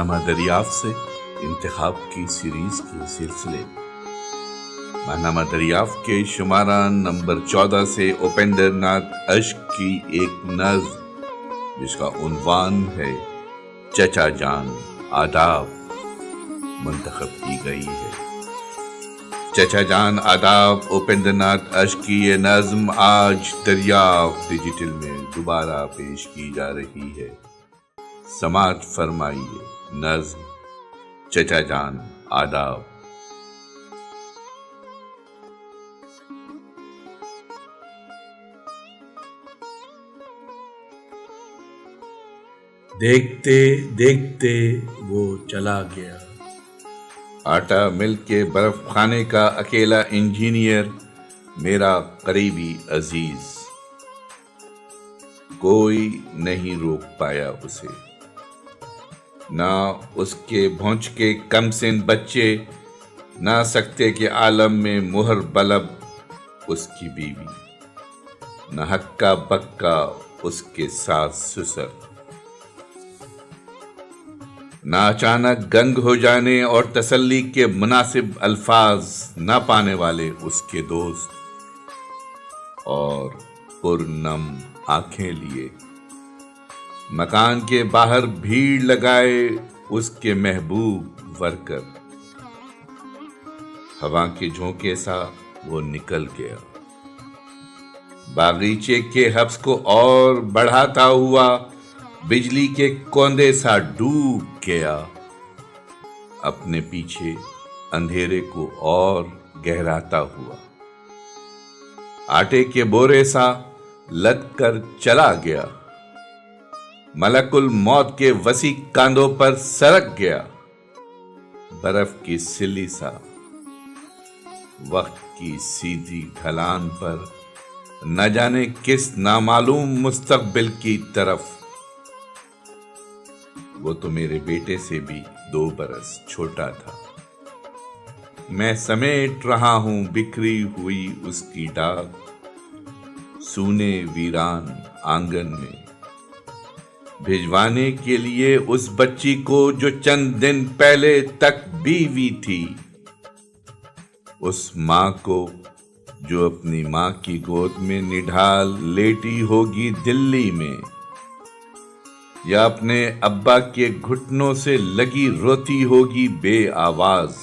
ماہنامہ دریافت سے انتخاب کی سیریز کے سلسلے ماہنامہ دریافت کے شمارہ نمبر 14 سے اپیندر ناتھ اشک کی ایک نظم جس کا عنوان ہے چچا جان آداب منتخب کی گئی ہے۔ چچا جان آداب اپیندر ناتھ اشک کی یہ نظم آج دریافت ڈیجیٹل میں دوبارہ پیش کی جا رہی ہے۔ سماعت فرمائیے نظم چچا جان آداب۔ دیکھتے دیکھتے وہ چلا گیا۔ آٹا مل کے برف خانے کا اکیلا انجینئر میرا قریبی عزیز، کوئی نہیں روک پایا اسے، نہ اس کے بھونچ کے کم سن بچے، نہ سکتے کے عالم میں مہر بلب اس کی بیوی، نہ ہکا بکا اس کے ساتھ سسر، نہ اچانک گنگ ہو جانے اور تسلی کے مناسب الفاظ نہ پانے والے اس کے دوست، اور پرنم آنکھیں لیے مکان کے باہر بھیڑ لگائے اس کے محبوب ورکر۔ ہوا کے جھونکے سا وہ نکل گیا، باغیچے کے حبس کو اور بڑھاتا ہوا بجلی کے کوندے سا ڈوب گیا، اپنے پیچھے اندھیرے کو اور گہراتا ہوا، آٹے کے بورے سا لد کر چلا گیا، ملک الموت کے وسیع کاندھوں پر سرک گیا، برف کی سلی سا وقت کی سیدھی ڈھلان پر نہ جانے کس نامعلوم مستقبل کی طرف۔ وہ تو میرے بیٹے سے بھی 2 برس چھوٹا تھا، میں سمیٹ رہا ہوں بکھری ہوئی اس کی ڈاک سونے ویران آنگن میں، بھجوانے کے لیے اس بچی کو جو چند دن پہلے تک بیوی تھی، اس ماں کو جو اپنی ماں کی گود میں نڈھال لیٹی ہوگی دلی میں، یا اپنے ابا کے گھٹنوں سے لگی روتی ہوگی بے آواز،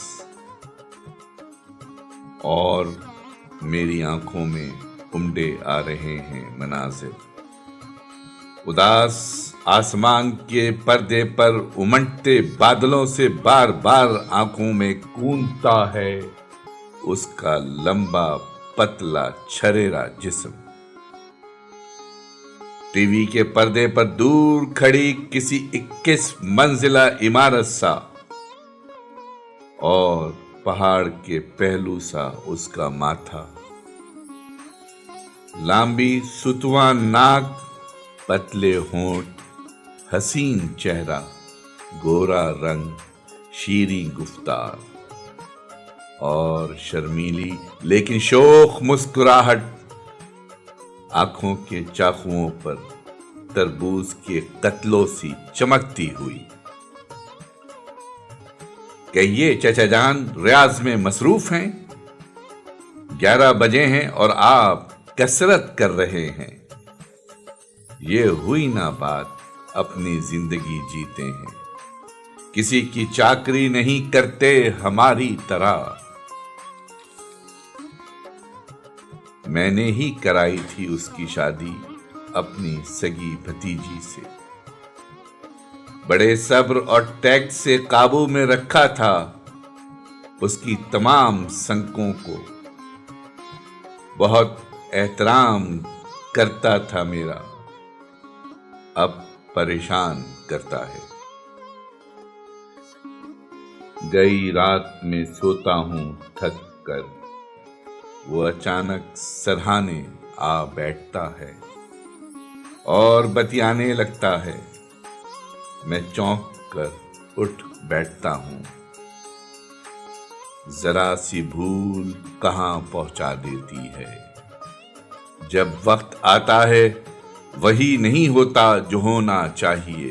اور میری آنکھوں میں امڈے آ رہے ہیں مناظر، اداس آسمان کے پردے پر امنٹتے بادلوں سے بار بار آنکھوں میں گونجتا ہے اس کا لمبا پتلا چھریرا جسم، ٹی وی کے پردے پر دور کھڑی کسی 21 منزلہ عمارت سا، اور پہاڑ کے پہلو سا اس کا ماتھا، لامبی ستواں ناک، پتلے ہونٹ، حسین چہرہ، گورا رنگ، شیریں گفتار، اور شرمیلی لیکن شوخ مسکراہٹ، آنکھوں کے چاقوؤں پر تربوز کے قتلوں سی چمکتی ہوئی۔ کہیے چچا جان ریاض میں مصروف ہیں؟ 11 بجے ہیں اور آپ کسرت کر رہے ہیں۔ یہ ہوئی نہ بات، اپنی زندگی جیتے ہیں، کسی کی چاکری نہیں کرتے ہماری طرح۔ میں نے ہی کرائی تھی اس کی شادی اپنی سگی بھتیجی سے، بڑے صبر اور ٹیکٹ سے قابو میں رکھا تھا اس کی تمام سنکوں کو، بہت احترام کرتا تھا میرا، اب پریشان کرتا ہے۔ گئی رات میں سوتا ہوں تھک کر، وہ اچانک سرہانے آ بیٹھتا ہے اور بتیانے لگتا ہے، میں چونک کر اٹھ بیٹھتا ہوں، ذرا سی بھول کہاں پہنچا دیتی ہے، جب وقت آتا ہے وہی نہیں ہوتا جو ہونا چاہیے،